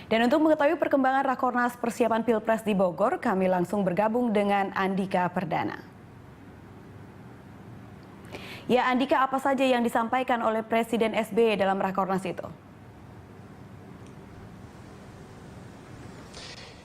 Dan untuk mengetahui perkembangan Rakornas persiapan Pilpres di Bogor, kami langsung bergabung dengan Andika Perdana. Ya Andika, apa saja yang disampaikan oleh Presiden SBY dalam Rakornas itu?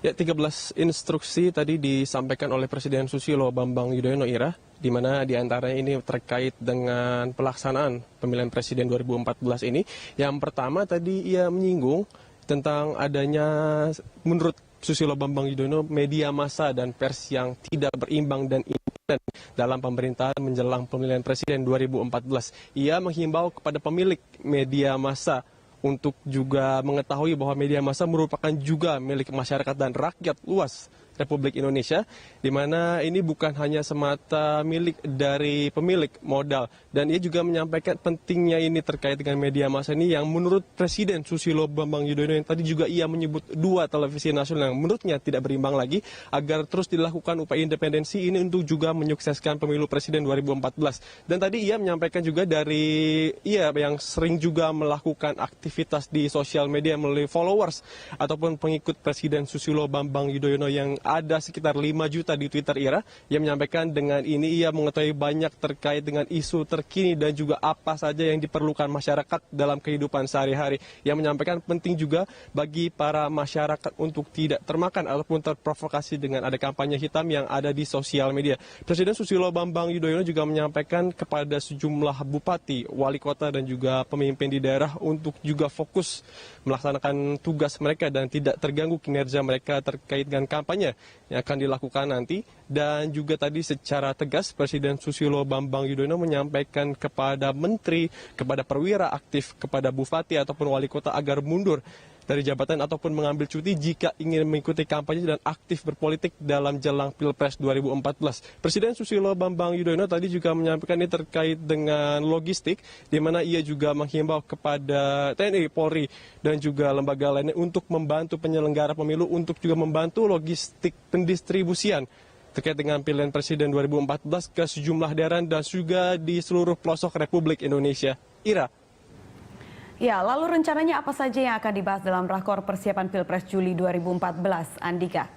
Ya, 13 instruksi tadi disampaikan oleh Presiden Susilo Bambang Yudhoyono Ira, di mana diantaranya ini terkait dengan pelaksanaan pemilihan Presiden 2014 ini. Yang pertama tadi ia menyinggung tentang adanya, menurut Susilo Bambang Yudhoyono, media massa dan pers yang tidak berimbang dan independen dalam pemerintahan menjelang pemilihan Presiden 2014. Ia menghimbau kepada pemilik media massa untuk juga mengetahui bahwa media massa merupakan juga milik masyarakat dan rakyat luas Republik Indonesia, di mana ini bukan hanya semata milik dari pemilik modal. Dan ia juga menyampaikan pentingnya ini terkait dengan media massa ini yang menurut Presiden Susilo Bambang Yudhoyono yang tadi juga ia menyebut 2 televisi nasional yang menurutnya tidak berimbang lagi, agar terus dilakukan upaya independensi ini untuk juga menyukseskan pemilu Presiden 2014. Dan tadi ia menyampaikan juga dari ia yang sering juga melakukan aktivitas di sosial media melalui followers ataupun pengikut Presiden Susilo Bambang Yudhoyono yang ada sekitar 5 juta di Twitter Ira. Ia menyampaikan dengan ini ia mengetahui banyak terkait dengan isu terkini dan juga apa saja yang diperlukan masyarakat dalam kehidupan sehari-hari. Ia menyampaikan penting juga bagi para masyarakat untuk tidak termakan ataupun terprovokasi dengan ada kampanye hitam yang ada di sosial media. Presiden Susilo Bambang Yudhoyono juga menyampaikan kepada sejumlah bupati, wali kota dan juga pemimpin di daerah untuk juga fokus melaksanakan tugas mereka dan tidak terganggu kinerja mereka terkait dengan kampanye yang akan dilakukan nanti. Dan juga tadi secara tegas Presiden Susilo Bambang Yudhoyono menyampaikan kepada menteri, kepada perwira aktif, kepada bupati ataupun wali kota agar mundur dari jabatan ataupun mengambil cuti jika ingin mengikuti kampanye dan aktif berpolitik dalam jelang Pilpres 2014. Presiden Susilo Bambang Yudhoyono tadi juga menyampaikan ini terkait dengan logistik, di mana ia juga menghimbau kepada TNI, Polri, dan juga lembaga lainnya untuk membantu penyelenggara pemilu untuk juga membantu logistik pendistribusian terkait dengan pilihan Presiden 2014 ke sejumlah daerah dan juga di seluruh pelosok Republik Indonesia. Ira. Ya, lalu rencananya apa saja yang akan dibahas dalam Rakor persiapan Pilpres Juli 2014, Andika?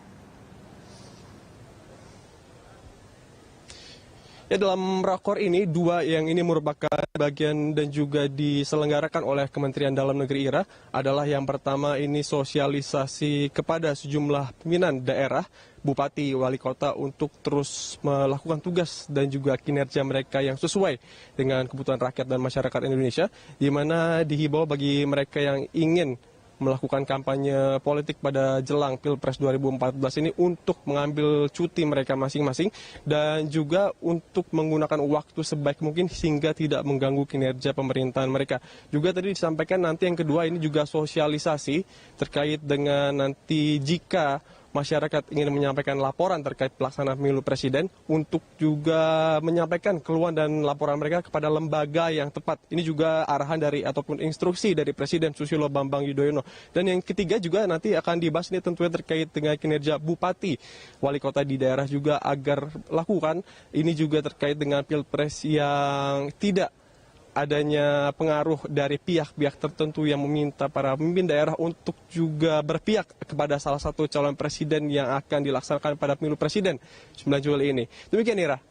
Ya, dalam rakor ini, 2 yang ini merupakan bagian dan juga diselenggarakan oleh Kementerian Dalam Negeri Ira adalah yang pertama ini sosialisasi kepada sejumlah pimpinan daerah, bupati, wali kota untuk terus melakukan tugas dan juga kinerja mereka yang sesuai dengan kebutuhan rakyat dan masyarakat Indonesia, di mana dihimbau bagi mereka yang ingin melakukan kampanye politik pada jelang Pilpres 2014 ini untuk mengambil cuti mereka masing-masing dan juga untuk menggunakan waktu sebaik mungkin sehingga tidak mengganggu kinerja pemerintahan mereka. Juga tadi disampaikan nanti yang kedua ini juga sosialisasi terkait dengan nanti jika masyarakat ingin menyampaikan laporan terkait pelaksanaan pemilu presiden untuk juga menyampaikan keluhan dan laporan mereka kepada lembaga yang tepat. Ini juga arahan dari ataupun instruksi dari Presiden Susilo Bambang Yudhoyono. Dan yang ketiga juga nanti akan dibahas ini tentunya terkait dengan kinerja bupati, wali kota di daerah juga agar lakukan ini juga terkait dengan pilpres yang tidak adanya pengaruh dari pihak-pihak tertentu yang meminta para pemimpin daerah untuk juga berpihak kepada salah satu calon presiden yang akan dilaksanakan pada pemilu presiden 9 Juli ini. Demikian, Ira.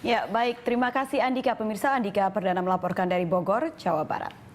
Ya, baik. Terima kasih Andika. Pemirsa, Andika Perdana melaporkan dari Bogor, Jawa Barat.